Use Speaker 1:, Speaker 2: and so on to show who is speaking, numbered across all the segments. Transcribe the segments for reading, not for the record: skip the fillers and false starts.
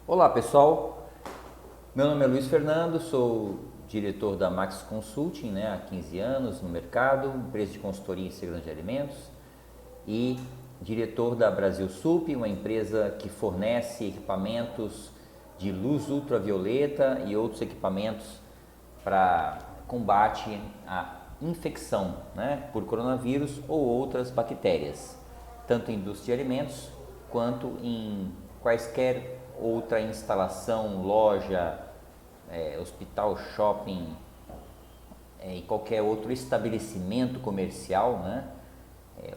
Speaker 1: Olá pessoal, meu nome é Luiz Fernando, sou diretor da Max Consulting, há 15 anos no mercado, empresa de consultoria em segurança de alimentos, e diretor da Brasil Sup, uma empresa que fornece equipamentos de luz ultravioleta e outros equipamentos para combate à infecção por coronavírus ou outras bactérias, tanto em indústria de alimentos quanto em quaisquer outra instalação, loja, hospital, shopping e qualquer outro estabelecimento comercial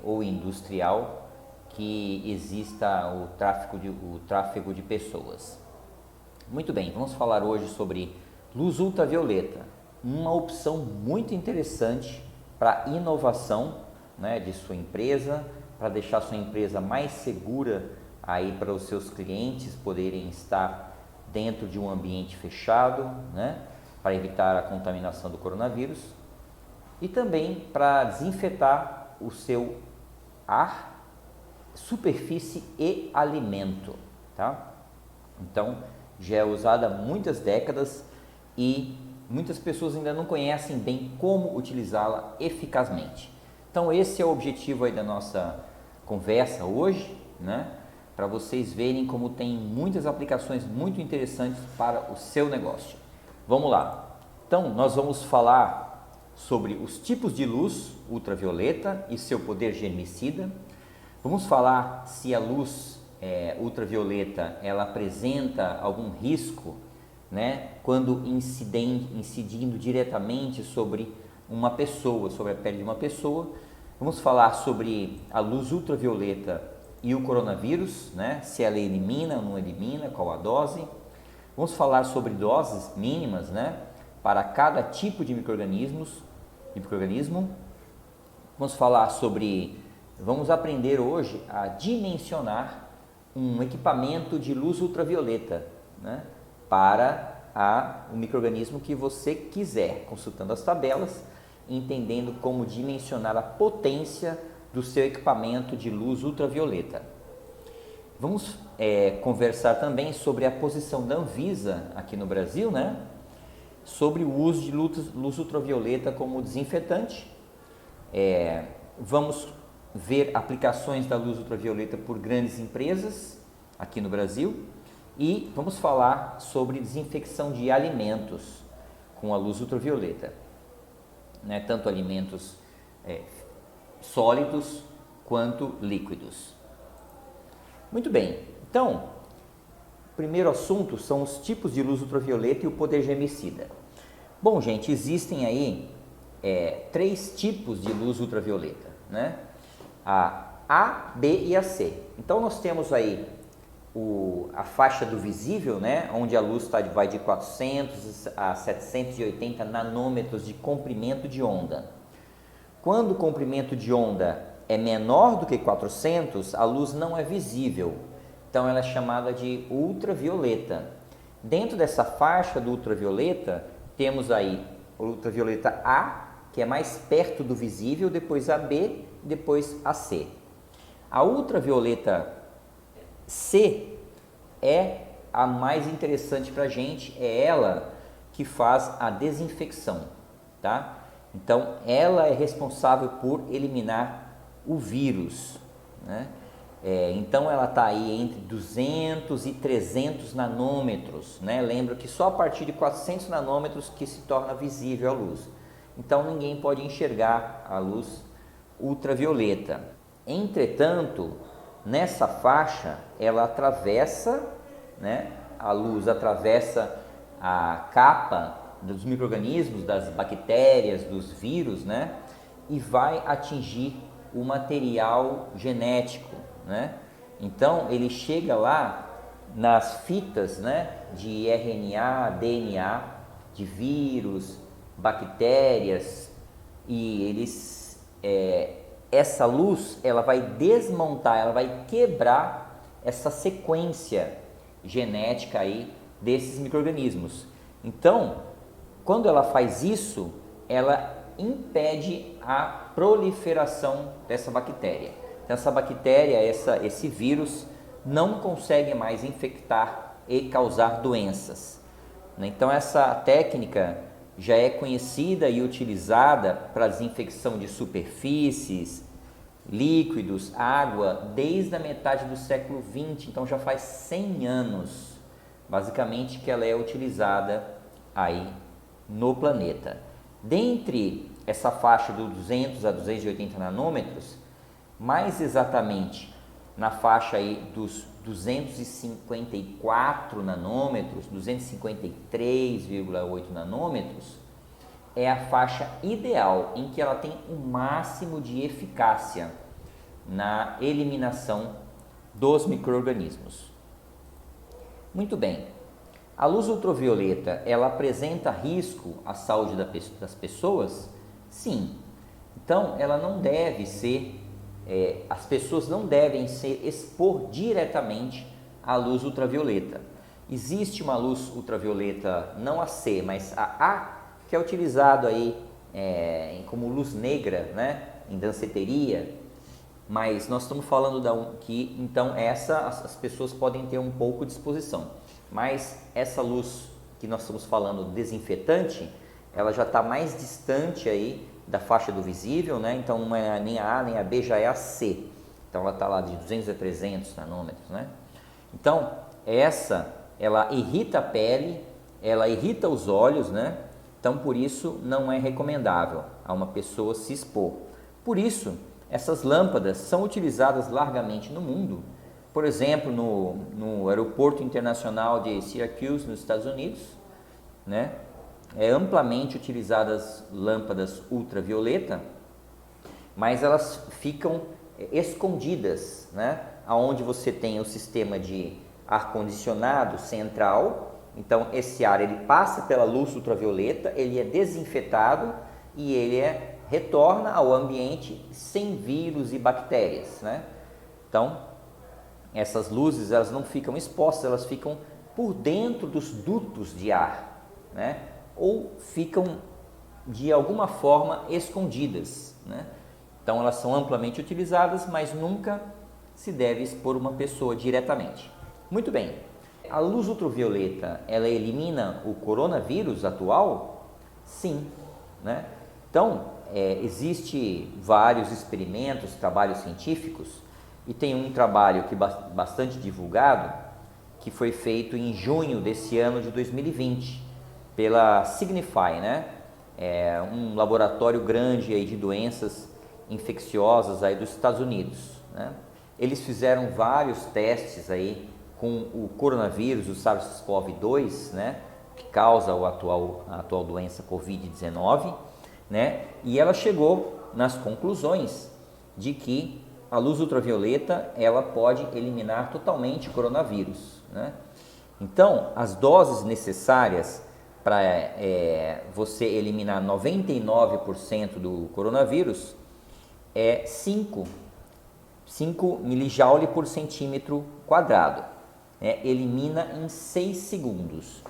Speaker 1: ou industrial que exista o tráfego de pessoas. Muito bem, vamos falar hoje sobre luz ultravioleta, uma opção muito interessante para inovação de sua empresa, para deixar sua empresa mais segura aí para os seus clientes poderem estar dentro de um ambiente fechado, para evitar a contaminação do coronavírus e também para desinfetar o seu ar, superfície e alimento, tá? Então, já é usada há muitas décadas e muitas pessoas ainda não conhecem bem como utilizá-la eficazmente. Então, esse é o objetivo aí da nossa conversa hoje, para vocês verem como tem muitas aplicações muito interessantes para o seu negócio. Vamos lá. Então, nós vamos falar sobre os tipos de luz ultravioleta e seu poder germicida. Vamos falar se a luz ultravioleta ela apresenta algum risco, quando incidindo diretamente sobre uma pessoa, sobre a pele de uma pessoa. Vamos falar sobre a luz ultravioleta e o coronavírus, se ela elimina ou não elimina, qual a dose. Vamos falar sobre doses mínimas, para cada tipo de micro-organismo. Vamos aprender hoje a dimensionar um equipamento de luz ultravioleta, para o micro-organismo que você quiser, consultando as tabelas, entendendo como dimensionar a potência do seu equipamento de luz ultravioleta. Vamos conversar também sobre a posição da Anvisa aqui no Brasil, sobre o uso de luz ultravioleta como desinfetante. Vamos ver aplicações da luz ultravioleta por grandes empresas aqui no Brasil e vamos falar sobre desinfecção de alimentos com a luz ultravioleta, tanto alimentos sólidos quanto líquidos. Muito bem, então, o primeiro assunto são os tipos de luz ultravioleta e o poder germicida. Bom, gente, existem aí 3 tipos de luz ultravioleta, A, B e a C. Então, nós temos aí a faixa do visível, onde a luz vai de 400 a 780 nanômetros de comprimento de onda. Quando o comprimento de onda é menor do que 400, a luz não é visível, então ela é chamada de ultravioleta. Dentro dessa faixa do ultravioleta, temos aí o ultravioleta A, que é mais perto do visível, depois a B, depois a C. A ultravioleta C é a mais interessante para a gente, é ela que faz a desinfecção, tá? Então, ela é responsável por eliminar o vírus, então, ela está aí entre 200 e 300 nanômetros, Lembra que só a partir de 400 nanômetros que se torna visível a luz. Então, ninguém pode enxergar a luz ultravioleta. Entretanto, nessa faixa, ela atravessa, a luz atravessa a capa dos micro-organismos, das bactérias, dos vírus, e vai atingir o material genético, Então, ele chega lá nas fitas, de RNA, DNA, de vírus, bactérias, e essa luz, ela vai desmontar, ela vai quebrar essa sequência genética aí desses micro-organismos. Então, quando ela faz isso, ela impede a proliferação dessa bactéria. Então, essa bactéria, esse vírus, não consegue mais infectar e causar doenças. Então essa técnica já é conhecida e utilizada para desinfecção de superfícies, líquidos, água, desde a metade do século XX, então já faz 100 anos, basicamente, que ela é utilizada aí no planeta. Dentre essa faixa dos 200 a 280 nanômetros, mais exatamente na faixa aí dos 254 nanômetros, 253,8 nanômetros, é a faixa ideal em que ela tem o máximo de eficácia na eliminação dos micro-organismos. Muito bem, a luz ultravioleta, ela apresenta risco à saúde das pessoas? Sim. Então, ela não deve ser, as pessoas não devem se expor diretamente à luz ultravioleta. Existe uma luz ultravioleta, não a C, mas a A, que é utilizado aí como luz negra, né, em danceteria, mas nós estamos falando que então as pessoas podem ter um pouco de exposição, mas essa luz que nós estamos falando desinfetante, ela já está mais distante aí da faixa do visível, né? Então não é nem a A nem a B, já é a C, então ela está lá de 200 a 300 nanômetros, né? Então ela irrita a pele, ela irrita os olhos, né? Então, por isso, não é recomendável a uma pessoa se expor. Por isso, essas lâmpadas são utilizadas largamente no mundo. Por exemplo, no aeroporto internacional de Syracuse, nos Estados Unidos, né? É amplamente utilizadas lâmpadas ultravioleta, mas elas ficam escondidas, né? Onde você tem o sistema de ar-condicionado central. Então esse ar ele passa pela luz ultravioleta, ele é desinfetado e ele retorna ao ambiente sem vírus e bactérias, né? Então essas luzes elas não ficam expostas, elas ficam por dentro dos dutos de ar, né? Ou ficam de alguma forma escondidas, né? Então elas são amplamente utilizadas, mas nunca se deve expor uma pessoa diretamente. Muito bem. A luz ultravioleta, ela elimina o coronavírus atual? Sim, né? Então, existe vários experimentos, trabalhos científicos, e tem um trabalho que bastante divulgado, que foi feito em junho desse ano de 2020, pela Signify, né? É um laboratório grande aí de doenças infecciosas aí dos Estados Unidos, né? Eles fizeram vários testes aí com o coronavírus, o SARS-CoV-2, né, que causa a atual doença Covid-19, né, e ela chegou nas conclusões de que a luz ultravioleta ela pode eliminar totalmente o coronavírus, né? Então, as doses necessárias para você eliminar 99% do coronavírus é 5 milijoule por centímetro quadrado. Elimina em 6 segundos.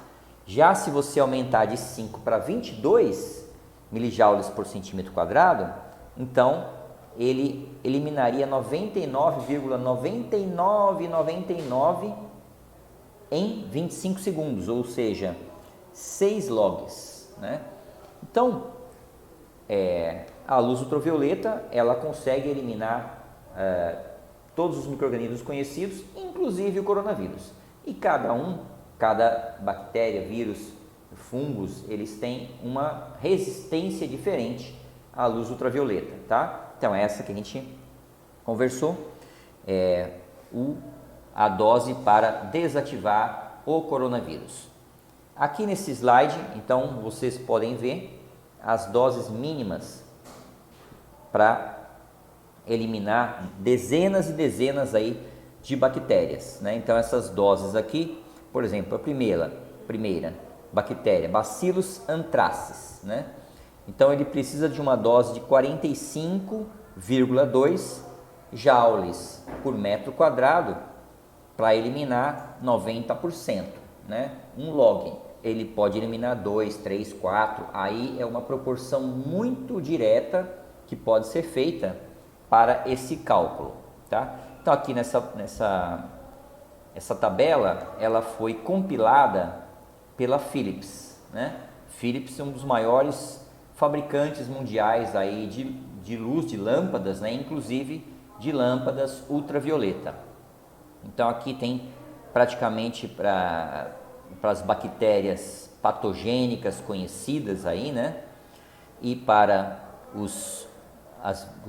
Speaker 1: Já se você aumentar de 5 para 22 milijoules por centímetro quadrado, então ele eliminaria 99,9999 em 25 segundos, ou seja, 6 logs, né? Então, a luz ultravioleta ela consegue eliminar todos os micro-organismos conhecidos, inclusive o coronavírus. E cada bactéria, vírus, fungos, eles têm uma resistência diferente à luz ultravioleta, tá? Então essa que a gente conversou é a dose para desativar o coronavírus. Aqui nesse slide, então, vocês podem ver as doses mínimas para eliminar dezenas e dezenas aí de bactérias, né? Então essas doses aqui, por exemplo, a primeira bactéria, Bacillus anthracis, né? Então ele precisa de uma dose de 45,2 joules por metro quadrado para eliminar 90%, né? Um log, ele pode eliminar 2, 3, 4, aí é uma proporção muito direta que pode ser feita para esse cálculo, tá? Então aqui nessa essa tabela ela foi compilada pela Philips, né? Philips é um dos maiores fabricantes mundiais aí de luz, de lâmpadas, né? Inclusive de lâmpadas ultravioleta. Então aqui tem praticamente para as bactérias patogênicas conhecidas aí, né? E para os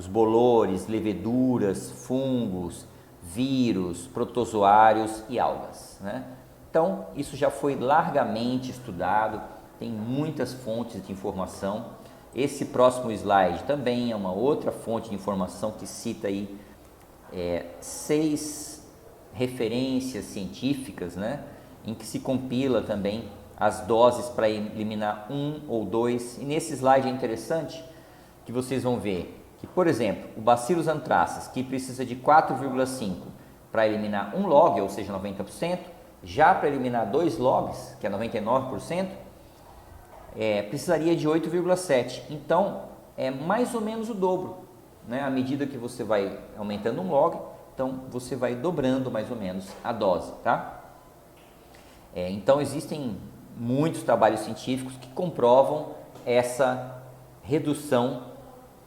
Speaker 1: bolores, leveduras, fungos, vírus, protozoários e algas, né? Então, isso já foi largamente estudado, tem muitas fontes de informação. Esse próximo slide também é uma outra fonte de informação que cita aí 6 referências científicas, né? Em que se compila também as doses para eliminar 1 ou 2. E nesse slide é interessante que vocês vão ver que, por exemplo, o Bacillus anthracis, que precisa de 4,5 para eliminar 1 log, ou seja, 90%, já para eliminar 2 logs, que é 99%, precisaria de 8,7. Então, é mais ou menos o dobro, né? À medida que você vai aumentando 1 log, então você vai dobrando mais ou menos a dose, tá? Então, existem muitos trabalhos científicos que comprovam essa redução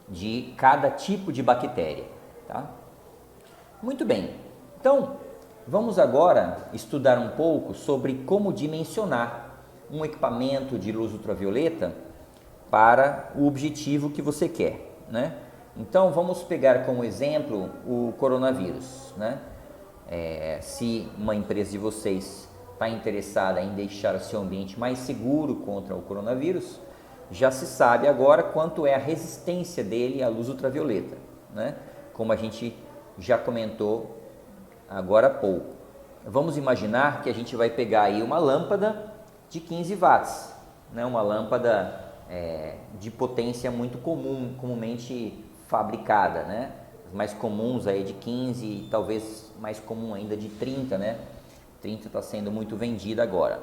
Speaker 1: de cada tipo de bactéria, tá? Muito bem, então vamos agora estudar um pouco sobre como dimensionar um equipamento de luz ultravioleta para o objetivo que você quer, né? Então vamos pegar como exemplo o coronavírus, né? Se uma empresa de vocês está interessada em deixar o seu ambiente mais seguro contra o coronavírus, já se sabe agora quanto é a resistência dele à luz ultravioleta, né? Como a gente já comentou agora há pouco. Vamos imaginar que a gente vai pegar aí uma lâmpada de 15 watts, né? Uma lâmpada de potência muito comumente fabricada, né? As mais comuns aí de 15, talvez mais comum ainda de 30, né? 30 está sendo muito vendida agora.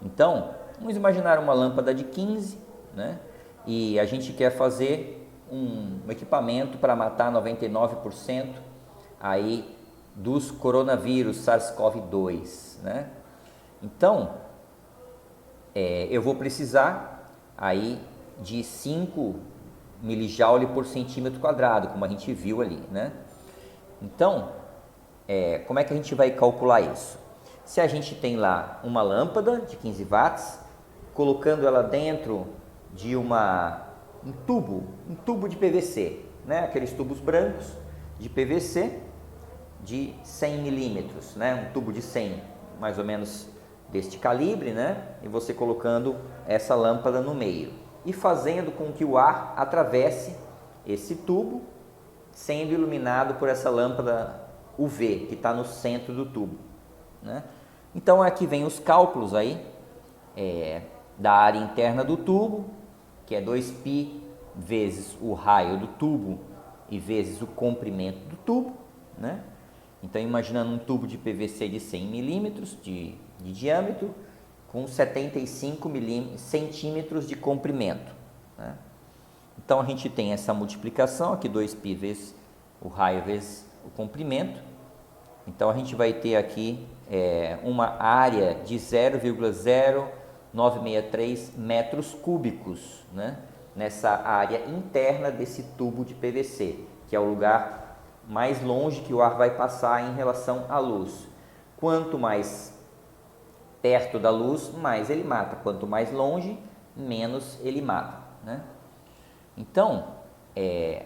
Speaker 1: Então, vamos imaginar uma lâmpada de 15, né? E a gente quer fazer um equipamento para matar 99% aí dos coronavírus SARS-CoV-2, né? Então, eu vou precisar aí de 5 milijoule por centímetro quadrado, como a gente viu ali, né? Então, como é que a gente vai calcular isso? Se a gente tem lá uma lâmpada de 15 watts, colocando ela dentro de um tubo de PVC, né? Aqueles tubos brancos de PVC de 100 milímetros, né? Um tubo de 100, mais ou menos deste calibre, né? E você colocando essa lâmpada no meio e fazendo com que o ar atravesse esse tubo, sendo iluminado por essa lâmpada UV que está no centro do tubo, né? Então aqui vem os cálculos aí da área interna do tubo, que é 2π vezes o raio do tubo e vezes o comprimento do tubo, né? Então imaginando um tubo de PVC de 100 milímetros de diâmetro com 75 centímetros de comprimento, né? Então a gente tem essa multiplicação aqui, 2π vezes o raio vezes o comprimento. Então a gente vai ter aqui uma área de 0,0963 metros cúbicos, né? Nessa área interna desse tubo de PVC, que é o lugar mais longe que o ar vai passar em relação à luz. Quanto mais perto da luz, mais ele mata. Quanto mais longe, menos ele mata, né? Então,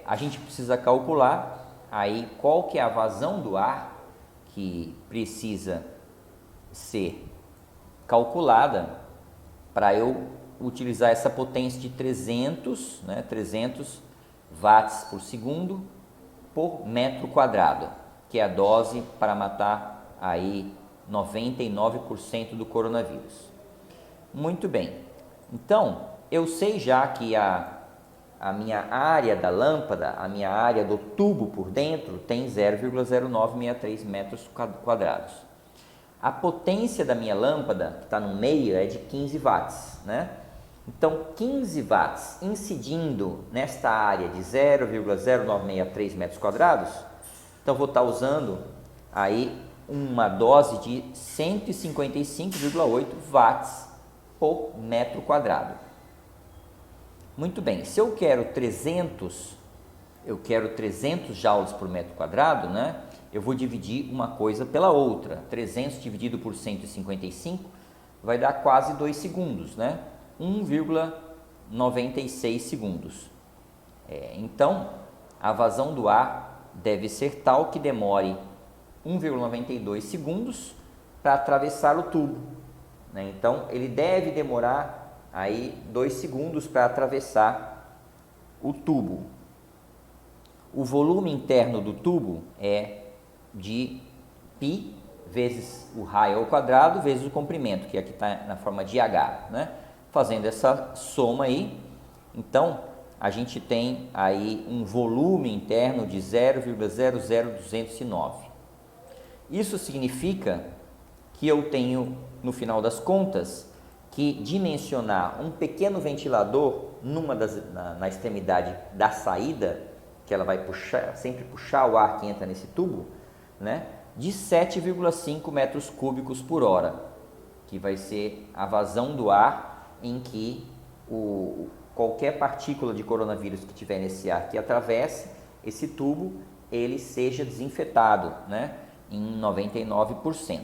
Speaker 1: a gente precisa calcular aí qual que é a vazão do ar que precisa ser calculada para eu utilizar essa potência de 300, né, 300 watts por segundo por metro quadrado, que é a dose para matar aí 99% do coronavírus. Muito bem, então eu sei já que a minha área da lâmpada, a minha área do tubo por dentro tem 0,0963 metros quadrados. A potência da minha lâmpada, que está no meio, é de 15 watts, né? Então, 15 watts incidindo nesta área de 0,0963 metros quadrados, então vou estar usando aí uma dose de 155,8 watts por metro quadrado. Muito bem, se eu quero 300 joules por metro quadrado, né? Eu vou dividir uma coisa pela outra. 300 dividido por 155 vai dar quase 2 segundos, né? 1,96 segundos. Então, a vazão do ar deve ser tal que demore 1,92 segundos para atravessar o tubo, né? Então, ele deve demorar aí 2 segundos para atravessar o tubo. O volume interno do tubo é de π vezes o raio ao quadrado vezes o comprimento, que aqui está na forma de H, né? Fazendo essa soma aí, então a gente tem aí um volume interno de 0,00209. Isso significa que eu tenho, no final das contas, que dimensionar um pequeno ventilador na extremidade da saída, que ela vai sempre puxar o ar que entra nesse tubo, né, de 7,5 metros cúbicos por hora, que vai ser a vazão do ar em que qualquer partícula de coronavírus que tiver nesse ar que atravesse esse tubo, ele seja desinfetado, né, em 99%.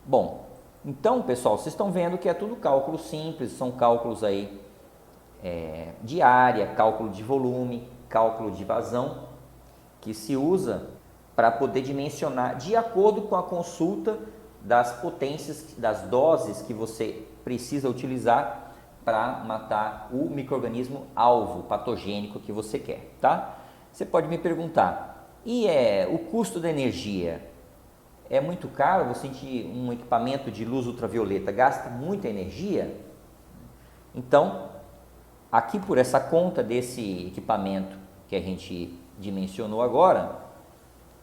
Speaker 1: Bom, então, pessoal, vocês estão vendo que é tudo cálculo simples, são cálculos aí de área, cálculo de volume, cálculo de vazão, que se usa para poder dimensionar de acordo com a consulta das potências, das doses que você precisa utilizar para matar o micro-organismo alvo patogênico que você quer, tá? Você pode me perguntar, o custo da energia é muito caro? Você tem um equipamento de luz ultravioleta, gasta muita energia? Então, aqui por essa conta desse equipamento que a gente dimensionou agora,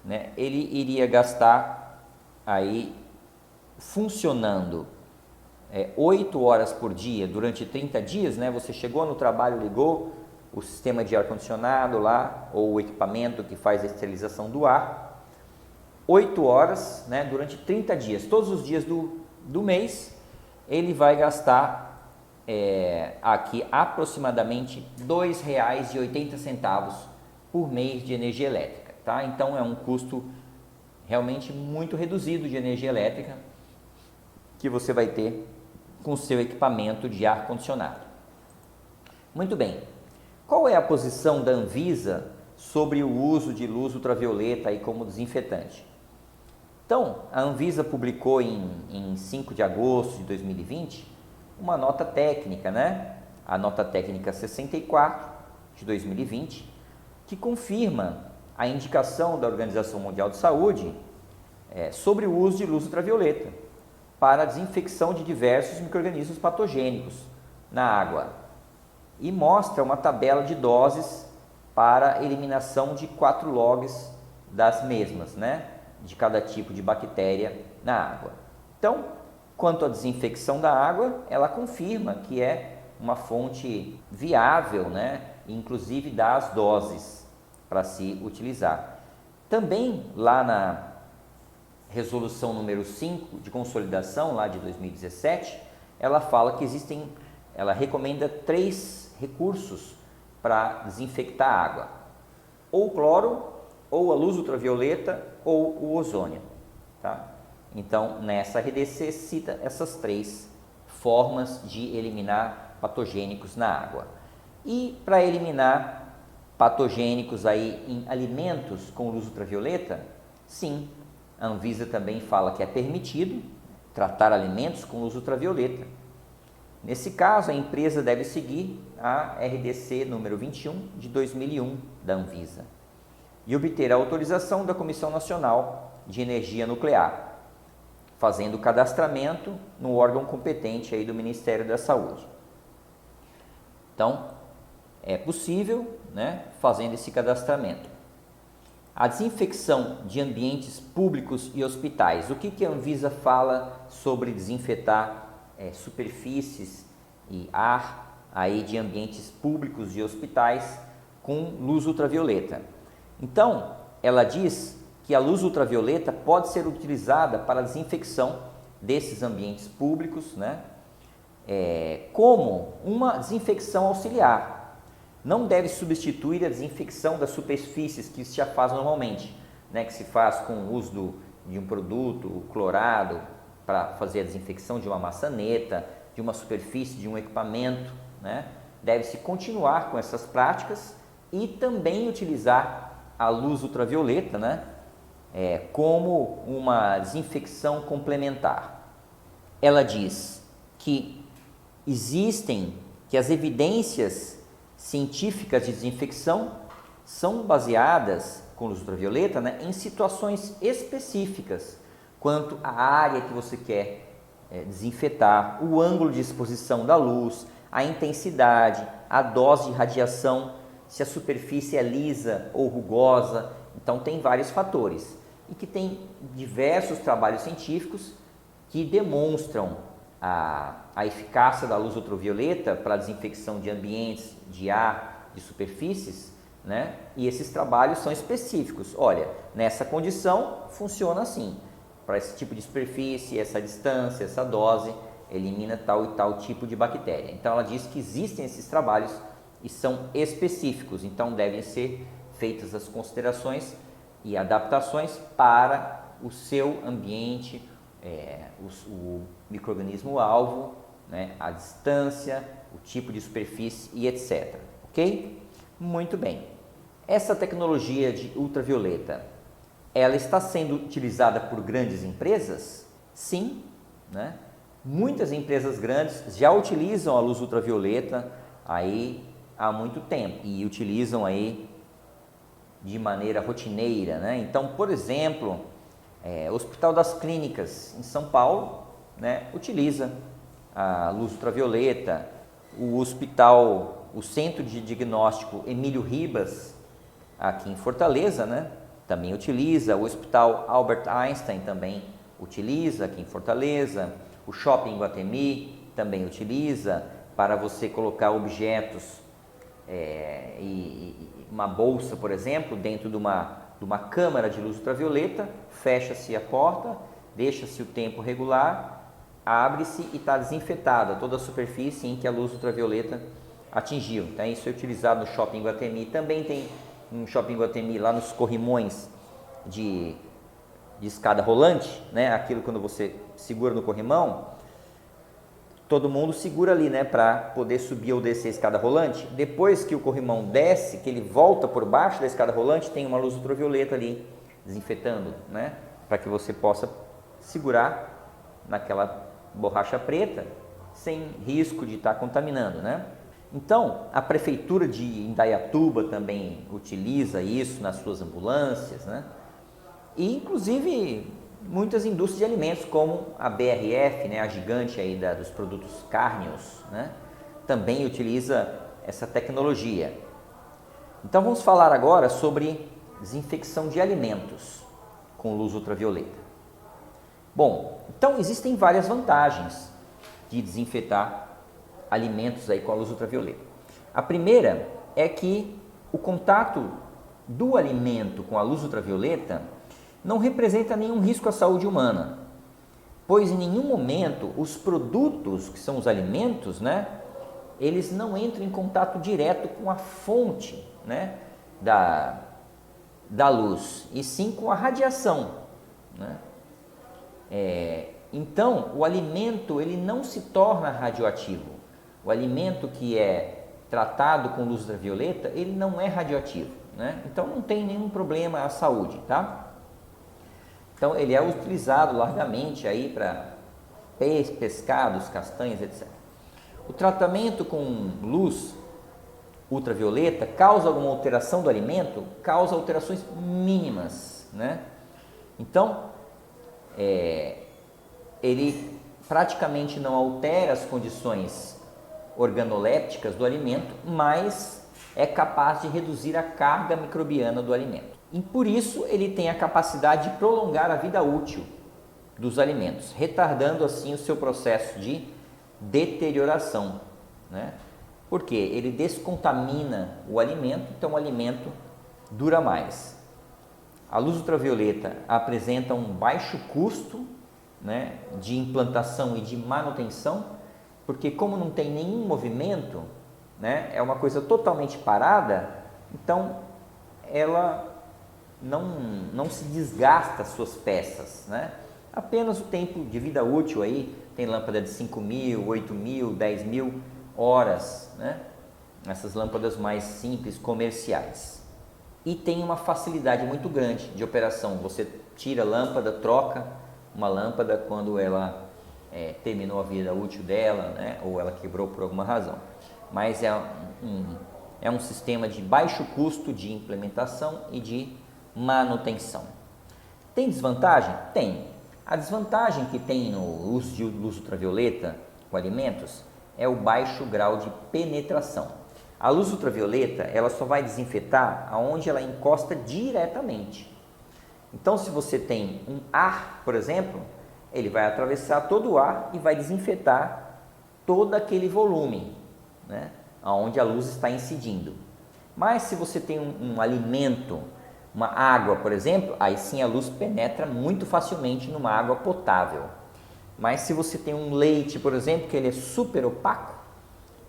Speaker 1: né, ele iria gastar aí funcionando 8 horas por dia durante 30 dias, né? Você chegou no trabalho, ligou o sistema de ar-condicionado lá, ou o equipamento que faz a esterilização do ar, 8 horas, né, durante 30 dias, todos os dias do mês, ele vai gastar aqui aproximadamente R$ 2,80 por mês de energia elétrica, tá? Então é um custo realmente muito reduzido de energia elétrica que você vai ter com o seu equipamento de ar-condicionado. Muito bem, qual é a posição da Anvisa sobre o uso de luz ultravioleta aí como desinfetante? Então, a Anvisa publicou em 5 de agosto de 2020 uma nota técnica, né? A nota técnica 64 de 2020, que confirma a indicação da Organização Mundial de Saúde sobre o uso de luz ultravioleta para a desinfecção de diversos micro-organismos patogênicos na água e mostra uma tabela de doses para eliminação de 4 logs das mesmas, né? De cada tipo de bactéria na água. Então, quanto à desinfecção da água, ela confirma que é uma fonte viável, né? Inclusive dá as doses para se utilizar. Também lá na resolução número 5 de consolidação, lá de 2017, ela fala que ela recomenda 3 recursos para desinfectar a água: ou o cloro, ou a luz ultravioleta, ou o ozônio, tá? Então, nessa RDC cita essas 3 formas de eliminar patogênicos na água. E para eliminar patogênicos aí em alimentos com luz ultravioleta, sim, a Anvisa também fala que é permitido tratar alimentos com luz ultravioleta. Nesse caso, a empresa deve seguir a RDC número 21 de 2001 da Anvisa e obter a autorização da Comissão Nacional de Energia Nuclear, fazendo o cadastramento no órgão competente aí do Ministério da Saúde. Então, é possível, né, fazendo esse cadastramento. A desinfecção de ambientes públicos e hospitais. O que a Anvisa fala sobre desinfetar superfícies e ar aí de ambientes públicos e hospitais com luz ultravioleta? Então, ela diz que a luz ultravioleta pode ser utilizada para a desinfecção desses ambientes públicos, né? Como uma desinfecção auxiliar. Não deve substituir a desinfecção das superfícies que se já faz normalmente, né? Que se faz com o uso de um produto clorado para fazer a desinfecção de uma maçaneta, de uma superfície, de um equipamento, né? Deve-se continuar com essas práticas e também utilizar a luz ultravioleta, né? Como uma desinfecção complementar. Ela diz que que as evidências científicas de desinfecção são baseadas com luz ultravioleta, né, em situações específicas, quanto à área que você quer desinfetar, o ângulo de exposição da luz, a intensidade, a dose de radiação, se a superfície é lisa ou rugosa. Então tem vários fatores e que tem diversos trabalhos científicos que demonstram a eficácia da luz ultravioleta para a desinfecção de ambientes, de ar, de superfícies, né? E esses trabalhos são específicos. Olha, nessa condição funciona assim, para esse tipo de superfície, essa distância, essa dose, elimina tal e tal tipo de bactéria. Então ela diz que existem esses trabalhos e são específicos, então devem ser feitas as considerações e adaptações para o seu ambiente, o micro-organismo alvo, né, a distância, o tipo de superfície e etc. Ok? Muito bem. Essa tecnologia de ultravioleta, ela está sendo utilizada por grandes empresas? Sim, né? Muitas empresas grandes já utilizam a luz ultravioleta aí há muito tempo e utilizam aí de maneira rotineira, né? Então, por exemplo, o Hospital das Clínicas em São Paulo, né, utiliza a luz ultravioleta. O Centro de Diagnóstico Emílio Ribas, aqui em Fortaleza, né, também utiliza. O Hospital Albert Einstein também utiliza aqui em Fortaleza. O Shopping Iguatemi também utiliza para você colocar objetos e uma bolsa, por exemplo, dentro de uma câmara de luz ultravioleta. Fecha-se a porta, deixa-se o tempo regular, abre-se e está desinfetada toda a superfície em que a luz ultravioleta atingiu. Então, isso é utilizado no Shopping Iguatemi. Também tem um Shopping Iguatemi lá nos corrimões de escada rolante, né? Aquilo quando você segura no corrimão, todo mundo segura ali, né, para poder subir ou descer a escada rolante. Depois que o corrimão desce, que ele volta por baixo da escada rolante, tem uma luz ultravioleta ali desinfetando, né, para que você possa segurar naquela borracha preta sem risco de estar contaminando, né? Então, a prefeitura de Indaiatuba também utiliza isso nas suas ambulâncias, né? E inclusive muitas indústrias de alimentos, como a BRF, né, a gigante aí dos produtos cárneos, né, também utiliza essa tecnologia. Então vamos falar agora sobre desinfecção de alimentos com luz ultravioleta. Bom, então existem várias vantagens de desinfetar alimentos aí com a luz ultravioleta. A primeira é que o contato do alimento com a luz ultravioleta não representa nenhum risco à saúde humana, pois em nenhum momento os produtos, que são os alimentos, né, eles não entram em contato direto com a fonte, né, da luz, e sim com a radiação, né? Então, o alimento ele não se torna radioativo. O alimento que é tratado com luz ultravioleta, ele não é radioativo, né? Então, não tem nenhum problema à saúde, tá? Então, ele é utilizado largamente aí para pescados, castanhas, etc. O tratamento com luz ultravioleta causa alguma alteração do alimento? Causa alterações mínimas, né? Então, ele praticamente não altera as condições organolépticas do alimento, mas é capaz de reduzir a carga microbiana do alimento. E por isso ele tem a capacidade de prolongar a vida útil dos alimentos, retardando assim o seu processo de deterioração, né? Porque ele descontamina o alimento, então o alimento dura mais. A luz ultravioleta apresenta um baixo custo, né, de implantação e de manutenção, porque como não tem nenhum movimento, né, é uma coisa totalmente parada, então ela não se desgasta as suas peças, né? Apenas o tempo de vida útil aí, tem lâmpada de 5.000, 8.000, 10.000 horas, né? Essas lâmpadas mais simples, comerciais. E tem uma facilidade muito grande de operação. Você tira a lâmpada, troca uma lâmpada quando ela terminou a vida útil dela, né? Ou ela quebrou por alguma razão. Mas é um sistema de baixo custo de implementação e de manutenção. Tem desvantagem? Tem. A desvantagem que tem no uso de luz ultravioleta com alimentos é o baixo grau de penetração. A luz ultravioleta ela só vai desinfetar aonde ela encosta diretamente. Então, se você tem um ar, por exemplo, ele vai atravessar todo o ar e vai desinfetar todo aquele volume, né, aonde a luz está incidindo. Mas se você tem um alimento, uma água, por exemplo, aí sim a luz penetra muito facilmente numa água potável. Mas se você tem um leite, por exemplo, que ele é super opaco,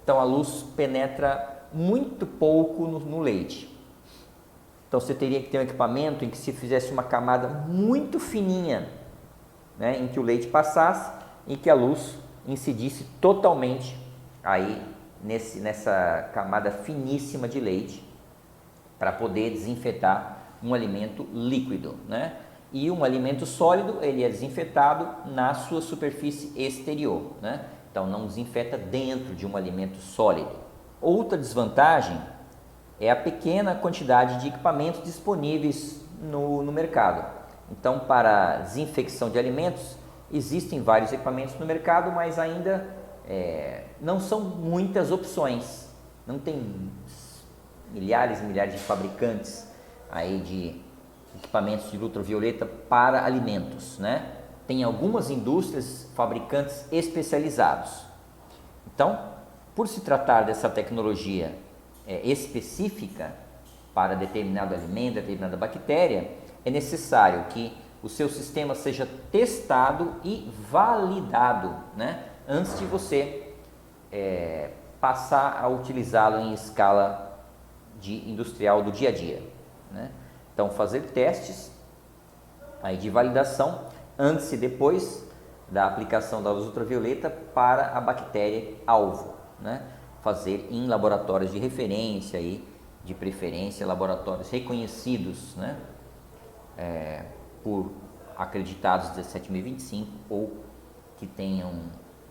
Speaker 1: então a luz penetra muito pouco no leite. Então você teria que ter um equipamento em que se fizesse uma camada muito fininha, né, em que o leite passasse e que a luz incidisse totalmente aí nessa camada finíssima de leite para poder desinfetar um alimento líquido, né? E um alimento sólido ele é desinfetado na sua superfície exterior, né? Então não desinfeta dentro de um alimento sólido. Outra desvantagem é a pequena quantidade de equipamentos disponíveis no mercado. Então, para desinfecção de alimentos, existem vários equipamentos no mercado, mas ainda não são muitas opções. Não tem milhares e milhares de fabricantes aí de equipamentos de ultravioleta para alimentos, né? Tem algumas indústrias, fabricantes especializados. Então, por se tratar dessa tecnologia específica para determinado alimento, determinada bactéria, é necessário que o seu sistema seja testado e validado, né, antes de você passar a utilizá-lo em escala industrial do dia a dia, né? Então, fazer testes aí de validação antes e depois da aplicação da luz ultravioleta para a bactéria alvo, né? Fazer em laboratórios de referência aí, de preferência laboratórios reconhecidos, né, por acreditados 17025 ou que tenham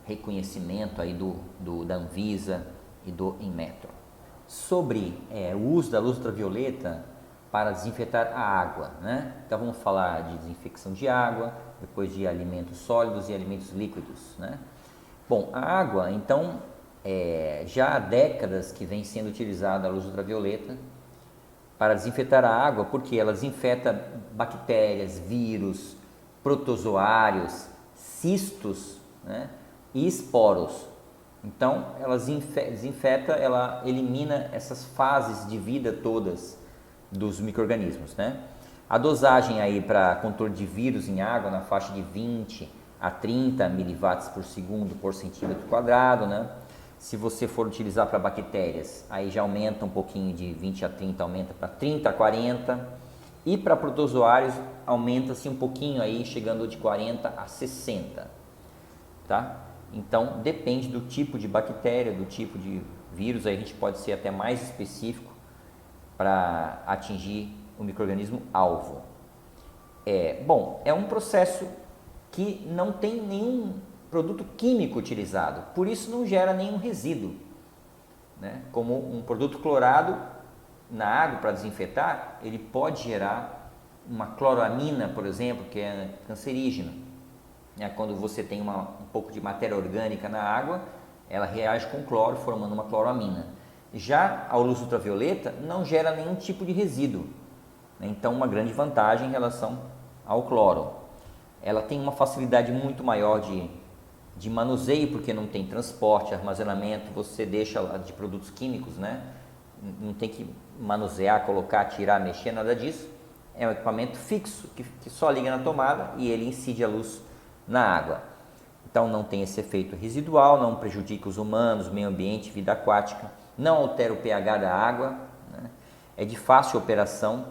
Speaker 1: reconhecimento aí da Anvisa e do Inmetro. Sobre o uso da luz ultravioleta para desinfetar a água, né? Então vamos falar de desinfecção de água, depois de alimentos sólidos e alimentos líquidos, né? Bom, a água, então, já há décadas que vem sendo utilizada a luz ultravioleta para desinfetar a água, porque ela desinfeta bactérias, vírus, protozoários, cistos, né, e esporos. Então, ela desinfeta, ela elimina essas fases de vida todas dos micro-organismos, né? A dosagem aí para controle de vírus em água na faixa de 20 a 30 miliwatts por segundo por centímetro quadrado, né? Se você for utilizar para bactérias, aí já aumenta um pouquinho, de 20 a 30 aumenta para 30 a 40, e para protozoários aumenta-se um pouquinho aí, chegando de 40 a 60, tá? Então depende do tipo de bactéria, do tipo de vírus, aí a gente pode ser até mais específico para atingir o micro-organismo alvo. Bom, é um processo que não tem nenhum produto químico utilizado, por isso não gera nenhum resíduo, né? Como um produto clorado na água para desinfetar, ele pode gerar uma cloramina, por exemplo, que é cancerígena. Quando você tem um pouco de matéria orgânica na água, ela reage com cloro, formando uma cloramina. Já a luz ultravioleta não gera nenhum tipo de resíduo, né? Então uma grande vantagem em relação ao cloro. Ela tem uma facilidade muito maior de manuseio, porque não tem transporte, armazenamento, você deixa lá de produtos químicos, né? Não tem que manusear, colocar, tirar, mexer, nada disso. é um equipamento fixo, que só liga na tomada e ele incide a luz na água. Então não tem esse efeito residual, não prejudica os humanos, meio ambiente, vida aquática, não altera o pH da água, né? É de fácil operação,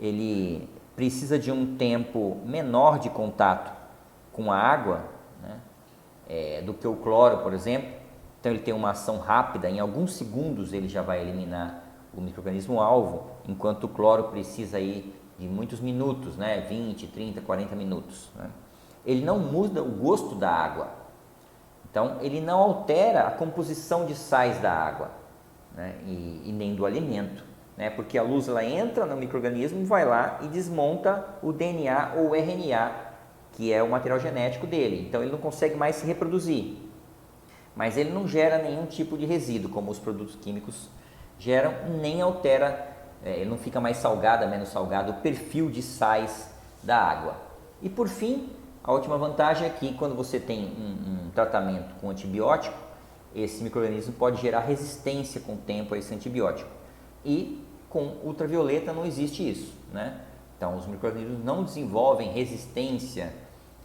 Speaker 1: ele precisa de um tempo menor de contato com a água, né? Do que o cloro, por exemplo. Então ele tem uma ação rápida, em alguns segundos ele já vai eliminar o micro-organismo alvo, enquanto o cloro precisa aí de muitos minutos, né? 20, 30, 40 minutos, né? Ele não muda o gosto da água, então ele não altera a composição de sais da água, né? e nem do alimento, né? Porque a luz ela entra no micro-organismo, vai lá e desmonta o DNA ou o RNA, que é o material genético dele, então ele não consegue mais se reproduzir, mas ele não gera nenhum tipo de resíduo, como os produtos químicos geram, nem altera, ele não fica mais salgado, menos salgado, o perfil de sais da água. E por fim, a última vantagem é que quando você tem um tratamento com antibiótico, esse micro-organismo pode gerar resistência com o tempo a esse antibiótico. E com ultravioleta não existe isso, né? Então os micro-organismos não desenvolvem resistência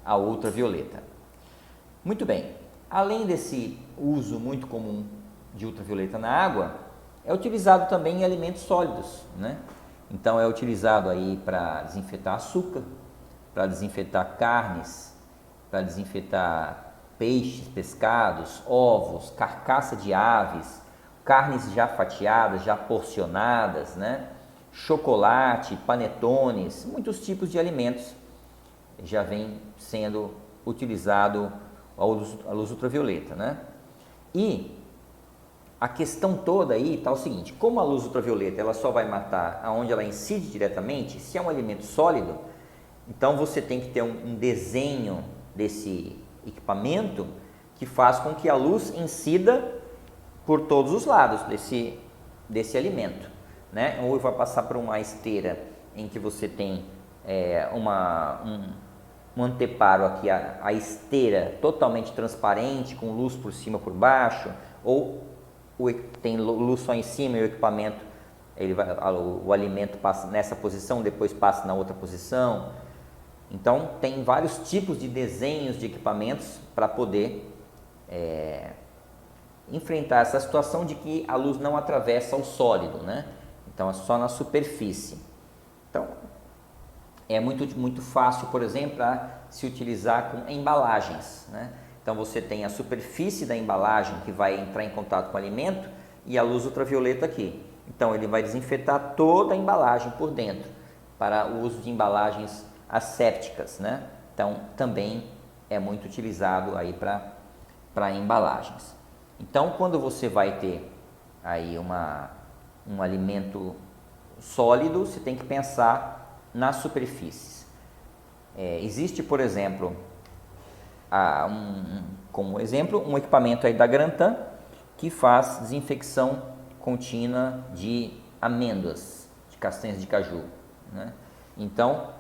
Speaker 1: à ultravioleta. Muito bem, além desse uso muito comum de ultravioleta na água, é utilizado também em alimentos sólidos, né? Então é utilizado aí para desinfetar açúcar, para desinfetar carnes, para desinfetar peixes, pescados, ovos, carcaça de aves, carnes já fatiadas, já porcionadas, né? Chocolate, panetones, muitos tipos de alimentos já vem sendo utilizado a luz ultravioleta, né? E a questão toda aí está o seguinte: como a luz ultravioleta ela só vai matar aonde ela incide diretamente, se é um alimento sólido, então você tem que ter um desenho desse equipamento que faz com que a luz incida por todos os lados desse alimento, né? Ou vai passar por uma esteira em que você tem um anteparo aqui, a esteira totalmente transparente, com luz por cima e por baixo, ou tem luz só em cima e o equipamento, o alimento passa nessa posição, depois passa na outra posição. Então tem vários tipos de desenhos de equipamentos para poder enfrentar essa situação de que a luz não atravessa o sólido, né? Então é só na superfície. Então é muito fácil, por exemplo, para se utilizar com embalagens, né? Então você tem a superfície da embalagem que vai entrar em contato com o alimento e a luz ultravioleta aqui. Então ele vai desinfetar toda a embalagem por dentro para o uso de embalagens assépticas, né? Então também é muito utilizado aí para embalagens. Então quando você vai ter aí um alimento sólido, você tem que pensar nas superfícies. Existe, por exemplo, como exemplo, um equipamento aí da Grantan que faz desinfecção contínua de amêndoas, de castanhas de caju, né? Então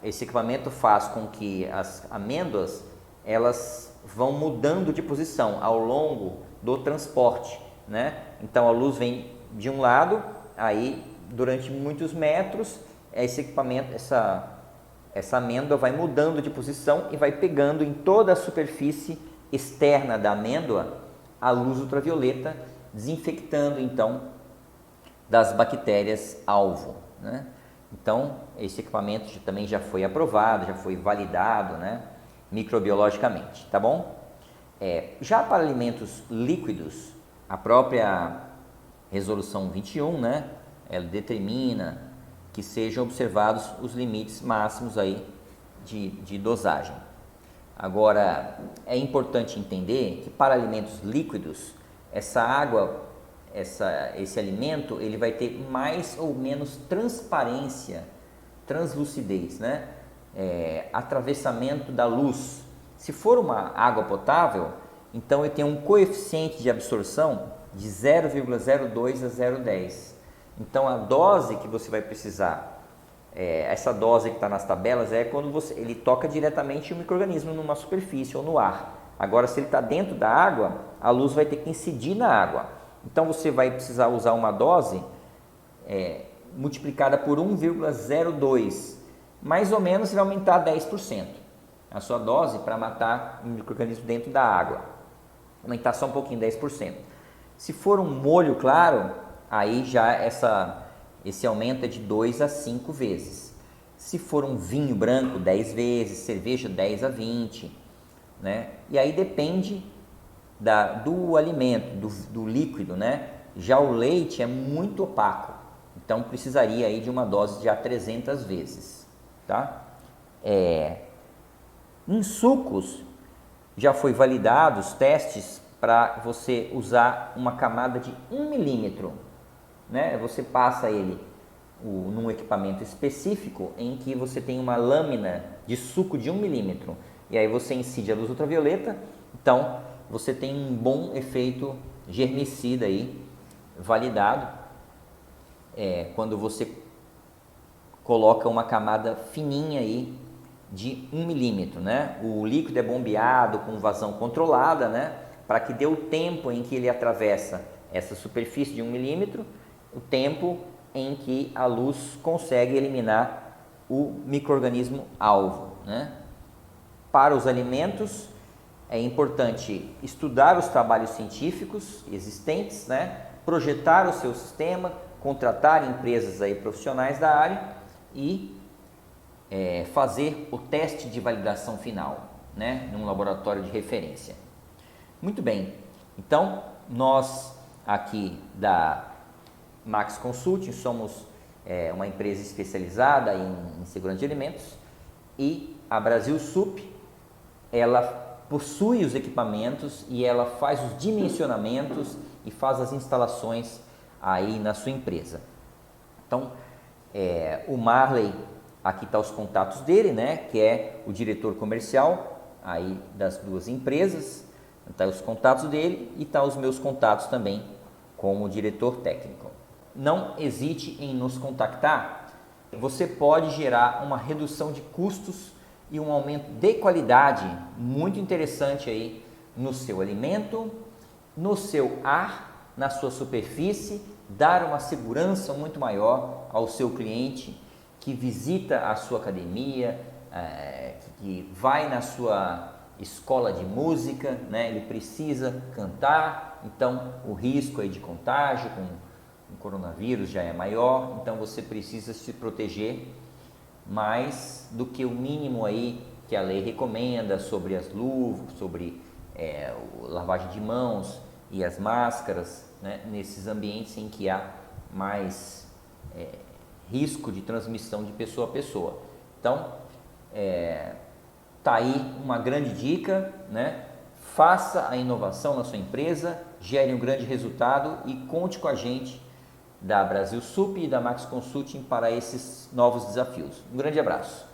Speaker 1: esse equipamento faz com que as amêndoas elas vão mudando de posição ao longo do transporte, né? Então a luz vem de um lado, aí durante muitos metros esse equipamento, essa amêndoa vai mudando de posição e vai pegando em toda a superfície externa da amêndoa a luz ultravioleta, desinfectando então das bactérias alvo, né? Então esse equipamento também já foi aprovado, já foi validado, né, microbiologicamente, tá bom? Já para alimentos líquidos, a própria resolução 21, né, ela determina que sejam observados os limites máximos aí de dosagem. Agora, é importante entender que para alimentos líquidos, essa água, esse alimento, ele vai ter mais ou menos transparência, translucidez, né? Atravessamento da luz. Se for uma água potável, então ele tem um coeficiente de absorção de 0,02 a 0,10. Então a dose que você vai precisar, essa dose que está nas tabelas, é quando ele toca diretamente o micro-organismo numa superfície ou no ar. Agora, se ele está dentro da água, a luz vai ter que incidir na água. Então você vai precisar usar uma dose multiplicada por 1,02, mais ou menos você vai aumentar 10% a sua dose para matar o micro-organismo dentro da água. Aumentar só um pouquinho, 10%. Se for um molho claro, aí já esse aumento é de 2 a 5 vezes. Se for um vinho branco, 10 vezes, cerveja 10 a 20, né? E aí depende do alimento, do líquido, né? Já o leite é muito opaco, então precisaria aí de uma dose de 300 vezes, tá? Em sucos, já foi validado os testes para você usar uma camada de 1 milímetro, né? Você passa ele num equipamento específico em que você tem uma lâmina de suco de 1 milímetro e aí você incide a luz ultravioleta, então você tem um bom efeito germicida aí, validado, quando você coloca uma camada fininha aí de 1 milímetro, né? O líquido é bombeado com vazão controlada, né? Para que dê o tempo em que ele atravessa essa superfície de 1 milímetro, o tempo em que a luz consegue eliminar o micro-organismo alvo, né? Para os alimentos, é importante estudar os trabalhos científicos existentes, né? Projetar o seu sistema, contratar empresas aí profissionais da área e fazer o teste de validação final, né? Num laboratório de referência. Muito bem, então nós aqui da Max Consulting somos uma empresa especializada em segurança de alimentos e a Brasil Sup, ela possui os equipamentos e ela faz os dimensionamentos e faz as instalações aí na sua empresa. Então, o Marley, aqui está os contatos dele, né, que é o diretor comercial aí das duas empresas, está os contatos dele e está os meus contatos também como diretor técnico. Não hesite em nos contactar, você pode gerar uma redução de custos e um aumento de qualidade muito interessante aí no seu alimento, no seu ar, na sua superfície, dar uma segurança muito maior ao seu cliente que visita a sua academia, que vai na sua escola de música, né? Ele precisa cantar, então o risco aí de contágio com o coronavírus já é maior, então você precisa se proteger mais do que o mínimo aí que a lei recomenda sobre as luvas, sobre lavagem de mãos e as máscaras, né, nesses ambientes em que há mais risco de transmissão de pessoa a pessoa. Então, tá aí uma grande dica, né? Faça a inovação na sua empresa, gere um grande resultado e conte com a gente da Brasil Sup e da Max Consulting para esses novos desafios. Um grande abraço.